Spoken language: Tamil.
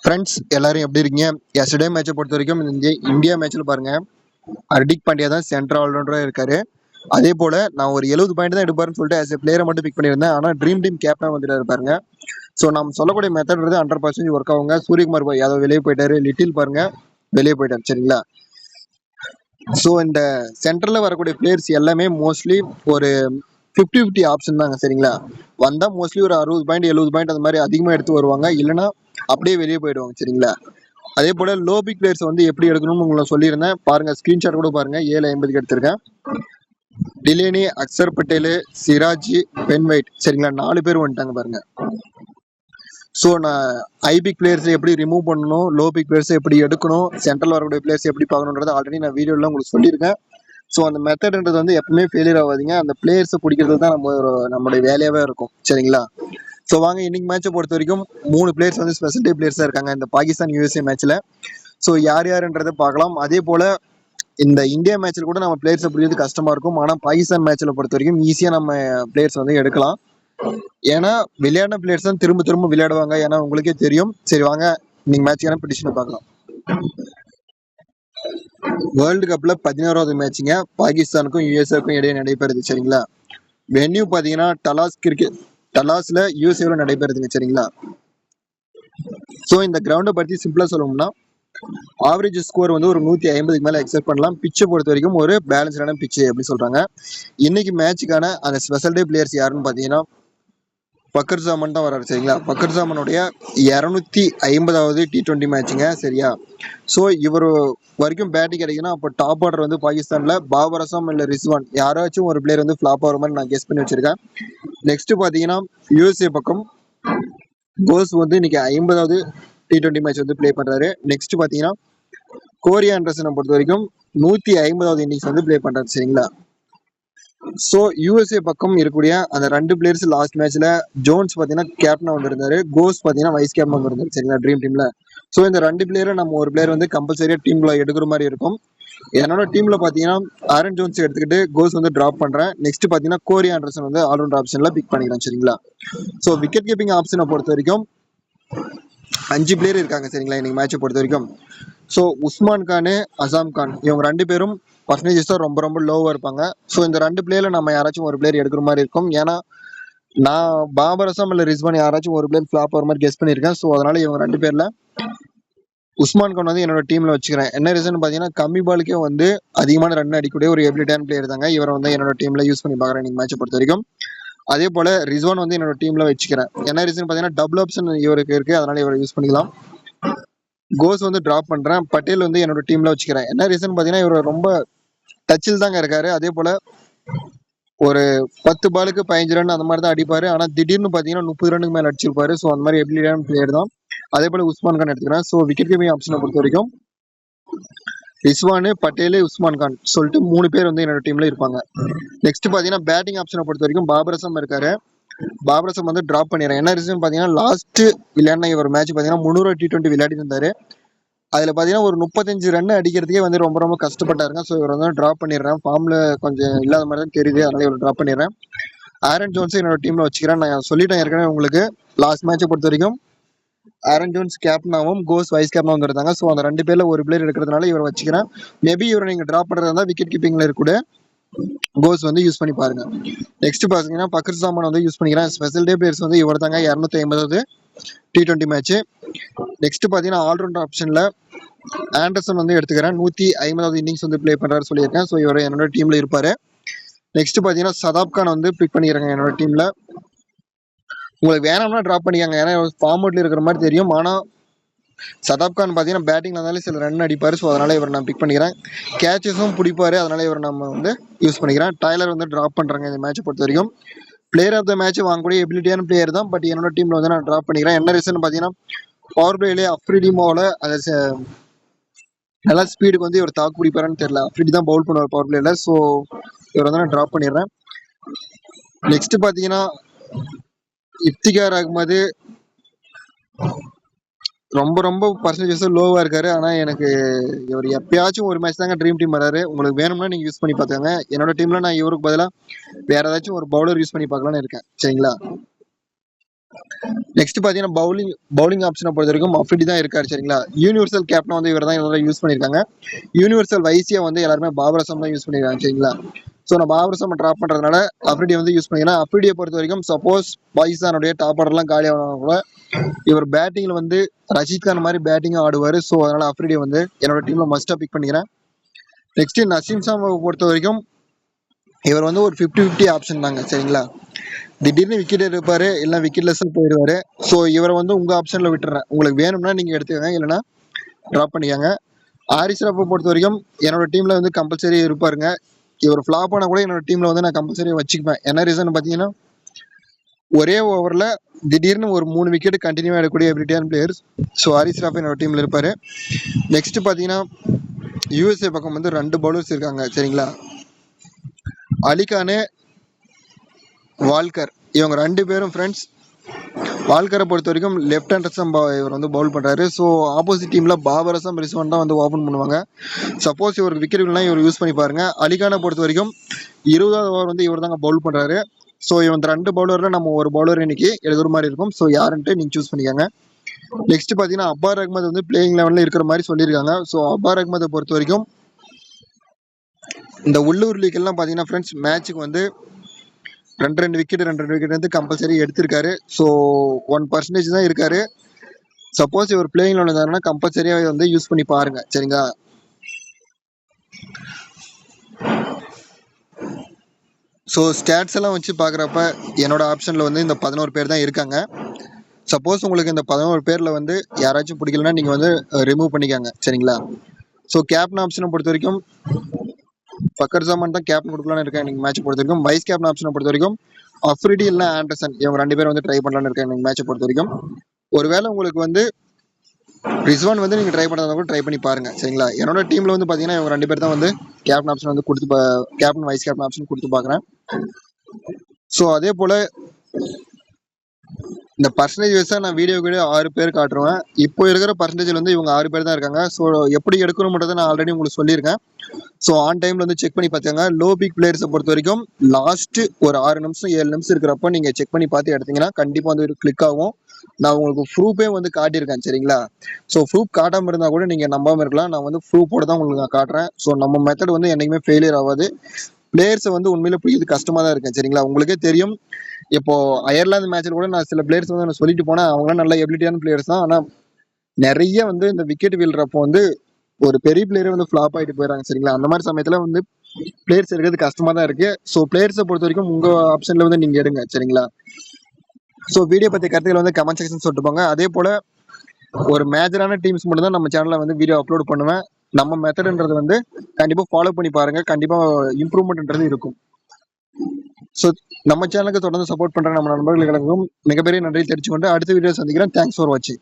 ஃப்ரெண்ட்ஸ் எல்லாரும் எப்படி இருக்கீங்க? எஸ்டர்டே மேட்சை பொறுத்த வரைக்கும் இந்தியா மேட்ச்ல பாருங்க, ஹர்திக் பாண்டியா தான் சென்ட்ரல் ஆல்ரவுண்டராக இருக்காரு. அதே போல நான் ஒரு 70 பாயிண்ட் தான் எடுப்பாருன்னு சொல்லிட்டு ஆஸ் எ பிளேயரை மட்டும் பிக் பண்ணியிருந்தேன். ஆனால் ட்ரீம் டீம் கேப்டன் வந்துட்டு இருப்பாருங்க. ஸோ நம்ம சொல்லக்கூடிய மெத்தட் 100% ஒர்க் ஆகுங்க. சூரியகுமார் யாதவ் வெளியே போயிட்டாரு, லிட்டில் பாருங்க வெளியே போயிட்டாரு, சரிங்களா? ஸோ இந்த சென்டரில் வரக்கூடிய பிளேயர்ஸ் எல்லாமே மோஸ்ட்லி ஒரு 50-50 ஆப்ஷன் தாங்க, சரிங்களா? வந்தால் மோஸ்ட்லி ஒரு 60 பாயிண்ட் 70 பாயிண்ட் அந்த மாதிரி அதிகமாக எடுத்து வருவாங்க, இல்லைன்னா அப்படியே வெளியே போயிடுவாங்க, சரிங்களா? அதே போல லோ பிக் பிளேயர்ஸ் எப்படி எடுக்கணும்னு உங்களை சொல்லியிருந்தேன். பாருங்க, ஸ்கிரீன்ஷாட் கூட பாருங்க. 7.50 எடுத்திருக்கேன். டிலேனி, அக்சர் பட்டேலு, சிராஜ், பென் வைட், சரிங்களா? 4 பேர் வந்துட்டாங்க பாருங்க. ஸோ நான் ஐபிக் பிளேயர்ஸ் எப்படி ரிமூவ் பண்ணணும், லோ பிக் பிளேயர்ஸ் எப்படி எடுக்கணும், சென்ட்ரல் வரக்கூடிய பிளேயர்ஸ் எப்படி பார்க்கணுன்றது ஆல்ரெடி நான் வீடியோலாம் உங்களுக்கு சொல்லியிருக்கேன். ஸோ அந்த மெத்தட்ன்றது எப்பவுமே ஃபெயிலியர் ஆகாதீங்க. அந்த பிளேயர்ஸை பிடிக்கிறது தான் நம்மளுடைய வேலையாகவே இருக்கும், சரிங்களா? ஸோ வாங்க, இன்னைக்கு மேட்சை பொறுத்த வரைக்கும் 3 பிளேயர்ஸ் ஸ்பெஷல் டே பிளேயர்ஸாக இருக்காங்க இந்த பாகிஸ்தான் யூஎஸ்ஏ மேட்ச்ல. ஸோ யார் யாருன்றதை பார்க்கலாம். அதே போல இந்த இந்தியா மேட்ச்ல கூட நம்ம பிளேயர்ஸை பிடிக்கிறது கஷ்டமா இருக்கும். ஆனால் பாகிஸ்தான் மேட்ச்ல பொறுத்த வரைக்கும் ஈஸியாக நம்ம பிளேயர்ஸ் எடுக்கலாம். ஏன்னா விளையாடின பிளேயர்ஸ் தான் திரும்ப திரும்ப விளையாடுவாங்க, ஏன்னா உங்களுக்கே தெரியும். சரி வாங்க, இன்னைக்கு மேட்ச்க்கான பிடிஷனை பார்க்கலாம். வேர்ல்டு கப்ல 11வது மேட்சுங்க பாகிஸ்தானுக்கும் யூஎஸ்ஏக்கும் இடையே நடைபெறுது, சரிங்களா? வென்யூ பாத்தீங்கன்னா டலாஸ்ல யூஎஸ்ஏல நடைபெறுதுங்க, சரிங்களா? ஸோ இந்த கிரவுண்டை பத்தி சிம்பிளா சொல்லணும்னா, ஆவரேஜ் ஸ்கோர் ஒரு 150க்கு மேல எக்ஸ்பெக்ட் பண்ணலாம். பிச்சை பொறுத்த வரைக்கும் ஒரு பேலன்ஸ்டான பிச்சு அப்படி சொல்றாங்க. இன்னைக்கு மேட்சுக்கான அந்த ஸ்பெஷல் டே பிளேயர்ஸ் யாருன்னு பாத்தீங்கன்னா ஃபக்கர் ஜமான் தான் வராரு, சரிங்களா? ஃபக்கர் ஜமானுடைய 250வது T20 மேட்சுங்க, சரியா? ஸோ இவர் வரைக்கும் பேட்டிங் கிடைக்குன்னா அப்போ டாப் ஆர்டர் பாகிஸ்தான்ல பாபர் அசாம் இல்லை ரிஸ்வான் யாராச்சும் ஒரு பிளேயர் ஃபிளாப் ஆகிற மாதிரி நான் கெஸ் பண்ணி வச்சிருக்கேன். நெக்ஸ்ட் பாத்தீங்கன்னா யூஎஸ்ஏ பக்கம் கோஸ் இன்னைக்கு 50வது T20 மேட்ச் பிளே பண்றாரு. நெக்ஸ்ட் பாத்தீங்கன்னா கோரி ஆண்டர்சனை பொறுத்த வரைக்கும் 150வது இன்னிங்ஸ் பிளே பண்றாரு, சரிங்களா? ஸோ யூஎஸ்ஏ பக்கம் இருக்கக்கூடிய அந்த 2 பிளேயர்ஸ் லாஸ்ட் மேட்ச்ல ஜோன்ஸ் பாத்தீங்கன்னா கேப்டனா வந்திருந்தாரு, கோஸ் பாத்தீங்கன்னா வைஸ் கேப்டனா வந்திருந்தாரு, சரிங்களா? ட்ரீம் டீம்ல. ஸோ இந்த 2 பிளேயரை நம்ம ஒரு பிளேயர் கம்பல்சரியா டீம்ல எடுக்கிற மாதிரி இருக்கும். என்னோட டீம்ல பாத்தீங்கன்னா ஆரன் ஜோன்ஸ் எடுத்துக்கிட்டு கோஸ் டிராப் பண்றேன். நெக்ஸ்ட் பாத்தீங்கன்னா கோரி ஆண்டர்சன் ஆல்ரவுண்டர் ஆப்ஷன்ல பிக் பண்ணிக்கிறேன், சரிங்களா? ஸோ விக்கெட் கீப்பிங் ஆப்ஷனை பொறுத்த வரைக்கும் 5 பிளேயர் இருக்காங்க, சரிங்களா? இன்னைக்கு மேட்சை பொறுத்த வரைக்கும். ஸோ உஸ்மான் கான், அசாம் கான், இவங்க 2 பேரும் பர்சன்டேஜஸ் தான் ரொம்ப ரொம்ப லோவா இருப்பாங்க. ஸோ இந்த 2 பிளேயர்ல நம்ம யாராச்சும் ஒரு பிளேயர் எடுக்கிற மாதிரி இருக்கும். ஏன்னா நான் பாபர் அசாம் இல்ல ரிஸ்வான் யாராச்சும் ஒரு பிளேயர் ஃபிளாப் ஆகிற மாதிரி கெஸ் பண்ணியிருக்கேன். ஸோ அதனால இவங்க 2 பேர்ல உஸ்மான் கான் என்னோட டீம்ல வச்சுக்கிறேன். என்ன ரீசன் பாத்தீங்கன்னா கம்மி பாலுக்கே அதிகமான ரன் அடிக்கக்கூடிய ஒரு எபிலிட்டியான பிளேயர் தாங்க. இவரை என்னோட டீம்ல யூஸ் பண்ணி பாக்குறேன் இன்னைக்கு மேட்சை பொறுத்த வரைக்கும். அதே போல ரிஸ்வான் என்னோட டீம்ல வச்சுக்கிறேன். என்ன ரீசன் பாத்தீங்கன்னா டபுள் ஆப்ஷன் இவருக்கு இருக்கு, அதனால இவரை யூஸ் பண்ணிக்கலாம். கோஸ் டிராப் பண்றேன். பட்டேல் என்னோட டீம்ல வச்சுக்கிறேன். என்ன ரீசன் பாத்தீங்கன்னா இவர் ரொம்ப டச்சில் தாங்க இருக்காரு. அதே போல ஒரு 10 பாலுக்கு 15 ரன் அந்த மாதிரி தான் அடிப்பாரு. ஆனா திடீர்னு பாத்தீங்கன்னா 30 ரன்னுக்கு மேல அடிச்சிருப்பாரு. ஸோ அந்த மாதிரி எபிலிட்டியான பிளேயர் தான். அதே போல உஸ்மான் கான் எடுத்துக்கிறேன். ஸோ விக்கெட் கீப்பிங் ஆப்ஷனை பொறுத்த வரைக்கும் ரிஸ்வான், பட்டேல், உஸ்மான் கான் சொல்லிட்டு 3 பேர் என்னோட டீம்ல இருப்பாங்க. நெக்ஸ்ட் பாத்தீங்கன்னா பேட்டிங் ஆப்ஷனை பொறுத்த வரைக்கும் பாபர் அசாம் இருக்காரு. பாபர் அசாம் டிராப் பண்ணிடுறேன். என்ன ரீசன் பாத்தீங்கன்னா லாஸ்ட் விளையாடின இவர் மேட்ச் பாத்தீங்கன்னா 300 T20 விளையாடி இருந்தாரு. அதுல பாத்தீங்கன்னா ஒரு 35 ரன் அடிக்கிறதுக்கே ரொம்ப ரொம்ப கஷ்டப்பட்டாருங்க. ஸோ இவர் டிராப் பண்ணிடுறேன். ஃபார்ம்ல கொஞ்சம் இல்லாத மாதிரி தான் தெரியுது, அதனால இவர் டிராப் பண்ணிடுறேன். ஆரன் ஜோன்ஸ் என்னோட டீம்ல வச்சுக்கிறேன். நான் சொல்லிட்டேன் ஏற்கனவே உங்களுக்கு. லாஸ்ட் மேட்சை பொறுத்த வரைக்கும் ஆரன் ஜோன்ஸ் கேப்டனாவும் கோஸ் வைஸ் கேப்டனா வந்திருந்தாங்க. ஸோ அந்த 2 பேர்ல ஒரு பிளேயர் எடுக்கிறதுனால இவரை வச்சுக்கிறேன். மேபி இவரை நீங்க டிராப் பண்றதா இருந்தா விக்கெட் கீப்பிங்ல கூட கோஸ் யூஸ் பண்ணி பாருங்க. நெக்ஸ்ட் பாத்தீங்கன்னா ஃபக்கர் ஜமான் யூஸ் பண்ணிக்கிறேன். ஸ்பெஷல் டே பிளேயர்ஸ் இவர் தாங்க 250வது T20 மேட்ச். நெக்ஸ்ட் பாத்தீங்கன்னா ஆல்ரவுண்டர் ஆப்ஷன்ல ஆண்டர்சன் எடுத்துக்கிறேன். 150வது இன்னிங்ஸ் பிளே பண்றாரு சொல்லியிருக்கேன். ஸோ இவர் என்னோட டீம்ல இருப்பாரு. நெக்ஸ்ட் பாத்தீங்கன்னா சதாப் கான் பிக் பண்ணிக்கிறேங்க என்னோட டீம்ல. உங்களுக்கு வேணும்னா டிராப் பண்ணிக்காங்க, ஏன்னா ஃபார்மேட்ல இருக்கிற மாதிரி தெரியும். ஆனா சதாப் கான் பாத்தீங்கன்னா பேட்டிங்ல இருந்தாலும் சில ரன் அடிப்பாரு. ஸோ அதனால இவர் நான் பிக் பண்ணிக்கிறேன். கேச்சஸும் பிடிப்பாரு, அதனால இவர் நம்ம யூஸ் பண்ணிக்கிறேன். டைலர் டிராப் பண்றாங்க இந்த மேட்சை பொறுத்த வரைக்கும். பிளேயர் ஆஃப் த மேட்ச் வாங்கக்கூடிய எபிலிட்டியான பிளேயர் தான். பட் என்னோட டீம்ல நான் டிராப் பண்ணிக்கிறேன். என்ன ரீசன் பாத்தீங்கன்னா பவர் பிளேலே அப்ரிடிமோல நல்லா ஸ்பீடுக்கு இவர் தாக்கு பிடிப்பாருன்னு தெரியல. அப்ரிடி தான் பவுல் பண்ணுவார் பவர் பிளேல. ஸோ இவர் நான் டிராப் பண்ணிடுறேன். நெக்ஸ்ட் பாத்தீங்கன்னா இஃப்திகார் அகமது ரொம்ப ரொம்ப பர்சன்டேஜஸ் லோவா இருக்காரு. ஆனா எனக்கு இவர் எப்பயாச்சும் ஒரு மேட்ச் தாங்க ட்ரீம் டீம் வராரு. உங்களுக்கு வேணும்னா நீங்க யூஸ் பண்ணி பாத்துங்க. என்னோட டீம்ல நான் இவருக்கு பதிலா வேற ஏதாச்சும் ஒரு பவுலர் யூஸ் பண்ணி பார்க்கலாம்னு இருக்கேன், சரிங்களா? நெக்ஸ்ட் பாத்தீங்கன்னா பவுலிங் ஆப்ஷனை பொறுத்த வரைக்கும் அஃப்ரிடி தான் இருக்காரு சரிங்களா. யூனிவர்சல் கேப்டன் வந்து இவர் தான் இதெல்லாம் யூஸ் பண்ணியிருக்காங்க. யூனிவர்சல் வைசியா வந்து எல்லாருமே பாபர் அசம் தான் யூஸ் பண்ணிருக்காங்க சரிங்களா. ஸோ நான் பாபர் அசம் ட்ராப் பண்றதுனால அஃப்ரிடி வந்து யூஸ் பண்ணிக்கலாம். அஃப்ரிடியை பொறுத்த வரைக்கும் சப்போஸ் பாகிஸ்தானுடைய டாப் ஆர்டர்லாம் காலி ஆனா கூட இவர் பேட்டிங்ல வந்து ரஷீத் கான் மாதிரி பேட்டிங் ஆடுவார். ஸோ அதனால அஃப்ரிடியை வந்து என்னோட டீம்ல மஸ்டா பிக் பண்ணிக்கிறேன். நெக்ஸ்ட் நசீம் சாமை பொறுத்த வரைக்கும் இவர் வந்து ஒரு 50-50 ஆப்ஷன் தாங்க சரிங்களா. திடீர்னு விக்கெட் எடுப்பாரு, இல்லை விக்கெட்லெஸ் போயிடுவாரு. ஸோ இவரை வந்து உங்க ஆப்ஷன்ல விட்டுறேன். உங்களுக்கு வேணும்னா நீங்க எடுத்துக்கங்க, இல்லைன்னா ட்ராப் பண்ணிக்கங்க. ஹாரிஸ் ராஃபை பொறுத்த வரைக்கும் என்னோட டீம்ல வந்து கம்பல்சரி இருப்பாருங்க. இவர் ஃபிளாப் ஆனா கூட என்னோட டீம்ல வந்து நான் கம்பல்சரி வச்சுக்குவேன். என்ன ரீசன் பாத்தீங்கன்னா, ஒரே ஓவர்ல திடீர்னு ஒரு 3 விக்கெட் கண்டினியூ ஆடக்கூடிய எபிலிட்டியான பிளேயர்ஸ். ஸோ ஹாரிஸ் ராஃப் என்னோட டீம்ல இருப்பாரு. நெக்ஸ்ட் பாத்தீங்கன்னா யூஎஸ்ஏ பக்கம் வந்து 2 பவுலர்ஸ் இருக்காங்க சரிங்களா. அலிகானு, வால்கர், இவங்க 2 பேரும் ஃப்ரெண்ட்ஸ். வால்கரை பொறுத்த வரைக்கும் லெஃப்ட் ஹேண்டர்ஸ் இவர் வந்து பவுல் பண்றாரு. ஸோ ஆப்போசிட் டீம்ல பாபர் அசம் ரிஸ்வான் தான் வந்து ஓபன் பண்ணுவாங்க. சப்போஸ் இவருக்கு விக்கெட் விடலாம் இவர் யூஸ் பண்ணி பாருங்க. அலிகானை பொறுத்த வரைக்கும் 20வது ஓவர் வந்து இவர் தாங்க பவுல் பண்றாரு. ஸோ இவங்க 2 பவுலர்ல நம்ம ஒரு பவுலர் இன்னைக்கு எழுதுற மாதிரி இருக்கும். ஸோ யாருன்ட்டு நீங்க சூஸ் பண்ணிக்கோங்க. நெக்ஸ்ட் பாத்தீங்கன்னா அப்பார் அஹ்மத் வந்து பிளேயிங் லெவல்ல இருக்கிற மாதிரி சொல்லியிருக்காங்க. ஸோ அப்பார் அஹ்மதை பொறுத்த வரைக்கும் இந்த உள்ளூர் லீக் எல்லாம் பாத்தீங்கன்னா ஃப்ரெண்ட்ஸ் மேட்சுக்கு வந்து 2 விக்கெட் வந்து கம்பல்சரி எடுத்திருக்காரு. ஸோ 1% தான் இருக்காரு. சப்போஸ் இவர் பிளேயிங் லெவல் இருந்தாருன்னா கம்பல்சரியா வந்து யூஸ் பண்ணி பாருங்க சரிங்களா. ஸோ ஸ்டாட்ஸ் எல்லாம் வச்சு பார்க்குறப்ப என்னோட ஆப்ஷனில் வந்து இந்த 11 பேர் தான் இருக்காங்க. சப்போஸ் உங்களுக்கு இந்த 11 பேரில் வந்து யாராச்சும் பிடிக்கலன்னா நீங்கள் வந்து ரிமூவ் பண்ணிக்காங்க சரிங்களா. ஸோ கேப்டன் ஆப்ஷனை பொறுத்த வரைக்கும் ஃபக்கர் ஜமான் தான் கேப்டன் கொடுக்கலான்னு இருக்கேன் நீங்கள் மேட்ச் பொறுத்த வரைக்கும். வைஸ் கேப்டன் ஆப்ஷனை பொறுத்த வரைக்கும் அஃப்ரிடி இல்லைனா ஆண்டர்சன், இவங்க 2 பேரும் வந்து ட்ரை பண்ணலான்னு இருக்கேன் நீங்கள் மேட்சை பொறுத்த வரைக்கும். ஒருவேளை உங்களுக்கு வந்து ரிஸ்வான் வந்து நீங்கள் ட்ரை பண்ணுறதா கூட ட்ரை பண்ணி பாருங்க சரிங்களா. என்னோட டீமில் வந்து பார்த்தீங்கன்னா இவங்க 2 பேர் தான் வந்து கேப்டன் ஆப்ஷன் வந்து கொடுத்து கேப்டன் வைஸ் கேப்டன் ஆப்ஷன் கொடுத்து பார்க்குறேன். ஸோ அதே போல் இந்த பர்சன்டேஜ் வைஸாக நான் வீடியோ 6 பேர் காட்டுருவேன். இப்போ இருக்கிற பர்சன்டேஜில் வந்து இவங்க 6 பேர் தான் இருக்காங்க. ஸோ எப்படி எடுக்கணும்ன்றதை நான் ஆல்ரெடி உங்களுக்கு சொல்லியிருக்கேன். ஸோ ஆன் டைமில் வந்து செக் பண்ணி பார்த்துங்க. லோ பிக் பிளேயர்ஸை பொறுத்த வரைக்கும் லாஸ்ட் ஒரு 6 நிமிஷம் 7 நிமிஷம் இருக்கிறப்ப நீங்கள் செக் பண்ணி பார்த்து எடுத்தீங்கன்னா கண்டிப்பாக வந்து கிளிக் ஆகும். நான் உங்களுக்கு ப்ரூஃபே வந்து காட்டியிருக்கேன் சரிங்களா. ஸோ ப்ரூஃப் காட்டாமல் இருந்தால் கூட நீங்கள் நம்பாமல் இருக்கலாம். நான் வந்து ப்ரூஃபோட தான் உங்களுக்கு நான் காட்டுறேன். ஸோ நம்ம மெத்தட் வந்து என்றைக்குமே ஃபெயிலியர் ஆகாது. பிளேயர்ஸை வந்து உண்மையில பிடிக்கிறது கஷ்டமா தான் இருக்கேன் சரிங்களா. உங்களுக்கே தெரியும், இப்போ அயர்லாந்து மேட்ச்ல கூட நான் சில பிளேயர்ஸ் வந்து நான் சொல்லிட்டு போனேன். அவங்களாம் நல்ல எபிலிட்டியான பிளேயர்ஸ் தான். ஆனால் நிறைய வந்து இந்த விக்கெட் வீழ்றப்போ வந்து ஒரு பெரிய பிளேயரே வந்து ஃபிளாப் ஆகிட்டு போயிடறாங்க சரிங்களா. அந்த மாதிரி சமயத்தில் வந்து பிளேயர்ஸ் இருக்கிறது கஷ்டமா தான் இருக்கு. ஸோ பிளேயர்ஸை பொறுத்த வரைக்கும் உங்க ஆப்ஷன்ல வந்து நீங்க எடுங்க சரிங்களா. ஸோ வீடியோ பத்தி கருத்துக்கள் வந்து கமெண்ட் செக்ஷன் சொல்லிட்டு போங்க. அதே போல ஒரு மேஜரான டீம்ஸ் மட்டும் தான் நம்ம சேனல்ல வந்து வீடியோ அப்லோட் பண்ணுவேன். நம்ம மெத்தட்ன்றது வந்து கண்டிப்பா ஃபாலோ பண்ணி பாருங்க. கண்டிப்பா இம்ப்ரூவ்மெண்ட்ன்றது இருக்கும். ஸோ நம்ம சேனலுக்கு தொடர்ந்து சப்போர்ட் பண்ற நம்ம நண்பர்களுக்கும் மிகப்பெரிய நன்றி தெரிவிச்சுக்கொண்டு அடுத்த வீடியோ சந்திக்கிறேன். தேங்க்ஸ் ஃபார் வாட்சிங்.